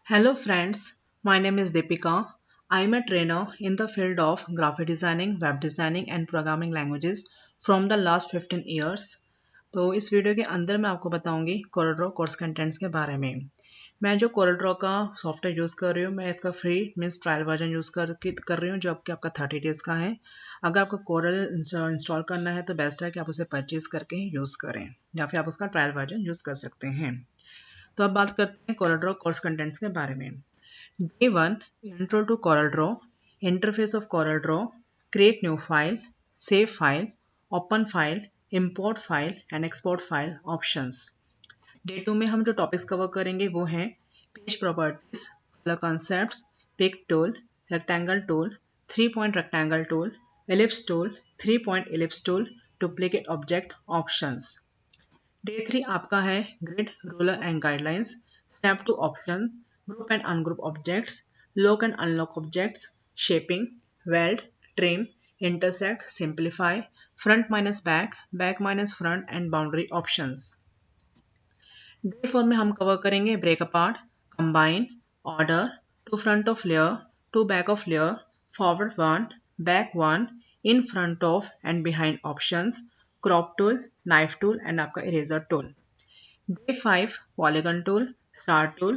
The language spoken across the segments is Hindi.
Hello friends, my name is Deepika. I am a trainer in the field of graphic designing, web designing and programming languages from the last 15 years. तो इस वीडियो के अंदर मैं आपको बताऊंगी Corel Draw कोर्स कंटेंट्स के बारे में। मैं जो Corel Draw का सॉफ्टवेयर यूज़ कर रही हूँ, मैं इसका free means trial version use कर रही हूँ जो आपका 30 डेज़ का है। अगर आपको Corel इंस्टॉल करना है तो बेस्ट है कि आप उसे परचेज करके ही यूज़ करें या फिर आप उसका ट्रायल वर्जन यूज़ कर सकते हैं। तो अब बात करते हैं Corel Draw कोर्स कंटेंट्स के बारे में। Day 1 Intro to Corel Draw, Interface of Corel Draw, Create New File, Save File, Open File, Import File and Export File Options. Day 2 में हम जो टॉपिक्स कवर करेंगे वो हैं page properties, colour concepts, pick tool, rectangle tool, 3 point rectangle tool, ellipse tool, 3 point ellipse tool, duplicate object options. Day 3 आपका है grid, ruler and guidelines, snap to option, group and ungroup objects, lock and unlock objects, shaping, weld, trim, intersect, simplify, front minus back, back minus front and boundary options. Day 4 में हम कवर करेंगे break apart, combine, order, to front of layer, to back of layer, forward one, back one, in front of and behind options, crop tool, knife tool and आपका eraser tool. Day 5 Polygon tool, Star tool,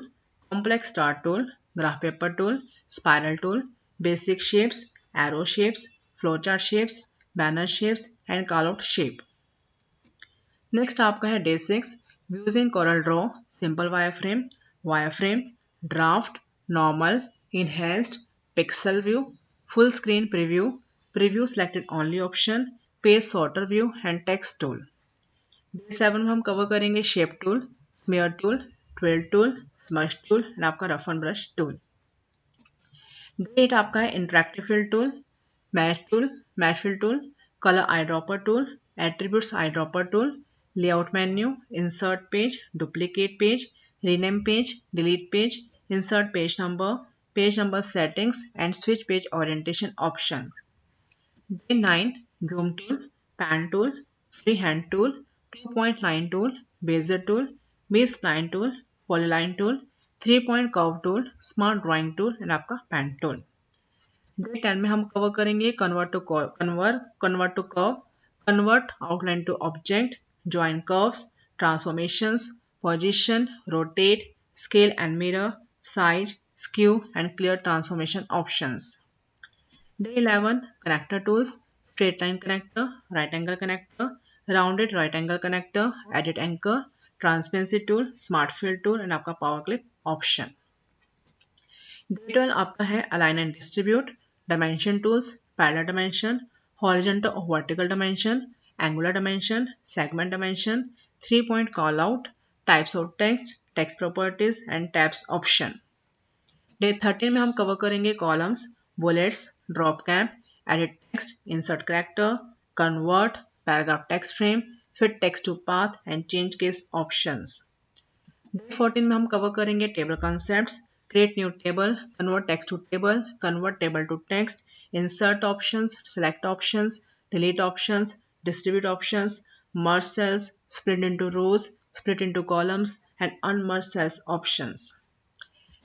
Complex star tool, Graph paper tool, Spiral tool, Basic shapes, Arrow shapes, Flowchart shapes, Banner shapes and Callout shape. Next आपका है Day 6 Views in Corel Draw, Simple wireframe, Draft, Normal, Enhanced, Pixel view, Full screen preview, Preview selected only option, Page sorter view and Text tool. Day 7 में हम कवर करेंगे shape tool, smear tool, twirl tool, smudge tool and आपका rough and brush tool. Day 8 आपका है interactive fill tool, mesh fill tool, colour eye dropper tool, attributes eye dropper tool, layout menu, insert page, duplicate page, rename page, delete page, insert page number settings and switch page orientation options. Day 9 zoom tool, pan tool, free hand tool, 2 point line tool, bezier tool, B spline tool, polyline tool, 3 point curve tool, smart drawing tool and आपका पेन टूल। डे 10 में हम कवर करेंगे convert to curve, convert outline to object, join curves, transformations, position, rotate, scale and mirror, size, skew and clear transformation options. Day 11 Connector tools, straight line connector, right angle connector, rounded right angle connector, edit anchor, transparency tool, smart fill tool and आपका power clip option. Day 12 आपका है align and distribute, dimension tools, parallel dimension, horizontal or vertical dimension, angular dimension, segment dimension, 3 point call out, types of text, text properties and tabs option. Day 13 में हम कवर करेंगे columns, bullets, drop cap, edit text, insert character, convert, paragraph text frame, fit text to path and change case options. Day 14 में हम कवर करेंगे table concepts, create new table, convert text to table, convert table to text, insert options, select options, delete options, distribute options, merge cells, split into rows, split into columns and unmerge cells options.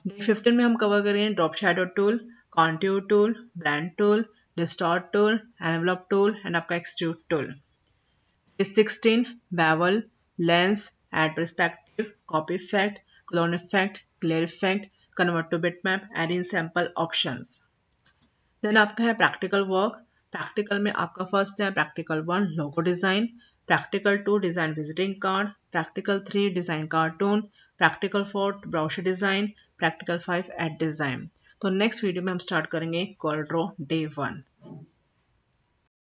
Day 15 में हम कवर करेंगे drop shadow tool, contour tool, blend tool, distort tool, envelope tool and आपका extrude tool. Day 16 bevel, lens, add perspective, copy effect, clone effect, clear effect, convert to bitmap, add in sample options. Then आपका है प्रैक्टिकल वर्क। प्रैक्टिकल में आपका फर्स्ट है practical 1 logo design, practical 2 design visiting card, practical 3 design cartoon, practical 4 brochure design, practical 5 ad design. तो नेक्स्ट वीडियो में हम स्टार्ट करेंगे Corel Draw Day 1।